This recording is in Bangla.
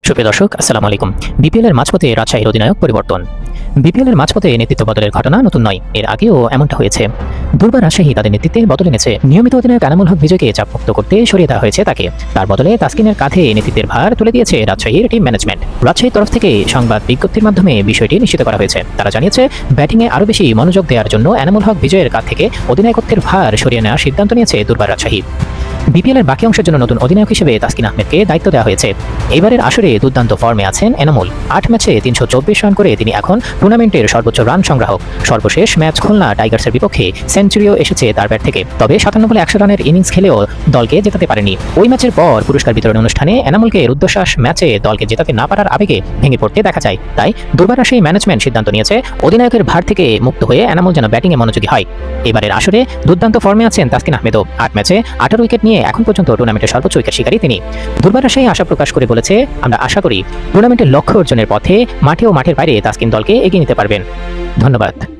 সুপ্রিয় দর্শক, আসসালামু আলাইকুম। বিপিএলের মাঝপথে রাজশাহীর অধিনায়ক পরিবর্তন। বিপিএলের মাঝপথে নেতৃত্ব বদলের ঘটনা নতুন নয়, এর আগেও এমনটা হয়েছে। দুর্বার রাজশাহী তাদের নেতৃত্বে বদল এনেছে। নিয়মিত অধিনায়ক এনামুল হক বিজয়কে চাপমুক্ত করতে সরিয়ে দেওয়া হয়েছে তাকে। তার বদলে তাসকিনের কাঁধে নেতৃত্বের ভার তুলে দিয়েছে রাজশাহীর টিম ম্যানেজমেন্ট। রাজশাহীর তরফ থেকে সংবাদ বিজ্ঞপ্তির মাধ্যমে বিষয়টি নিশ্চিত করা হয়েছে। তারা জানিয়েছে, ব্যাটিংয়ে আরও বেশি মনোযোগ দেওয়ার জন্য এনামুল হক বিজয়ের কাঁধ থেকে অধিনায়কত্বের ভার সরিয়ে নেওয়ার সিদ্ধান্ত নিয়েছে দুর্বার রাজশাহী। বিপিএলের বাকি অংশের জন্য নতুন অধিনায়ক হিসেবে তাসকিন আহমেদকে দায়িত্ব দেওয়া হয়েছে। এবারের আসরে দুর্দান্ত ফর্মে আছেন এনামুল। 8 ম্যাচে 324 রান করে তিনি এখন টুর্নামেন্টের সর্বোচ্চ রান সংগ্রাহক। সর্বশেষ ম্যাচ খুলনা টাইগার্সের বিপক্ষে সেঞ্চুরিও এসেছে তার ব্যাট থেকে। তবে 57 বলে 100 রানের ইনিংস খেলেও দলকে জেতাতে পারেনি। ওই ম্যাচের পর পুরস্কার বিতরণ অনুষ্ঠানে এনামুলকে রুদ্ধশ্বাস ম্যাচে দলকে জেতাতে না পারার আবেগে ভেঙে পড়তে দেখা যায়। তাই দুর্বার রাজশাহী ম্যানেজমেন্ট সিদ্ধান্ত নিয়েছে, অধিনায়কের ভার থেকে মুক্ত হয়ে এনামুল যেন ব্যাটিংয়ে মনোযোগী হয়। এবারের আসরে দুর্দান্ত ফর্মে আছেন তাসকিন আহমেদও। 8 ম্যাচে 18 উইকেট নিয়ে এখন পর্যন্ত টুর্নামেন্টের সর্বোচ্চ উইকেট শিকারী তিনি। দুর্বার রাজশাহী আশা প্রকাশ করে বলেছে, আমরা আশা করি টুর্নামেন্টের লক্ষ্য অর্জনের পথে মাঠে ও মাঠের বাইরে তাসকিন দলকে এগিয়ে নিতে পারবেন। ধন্যবাদ।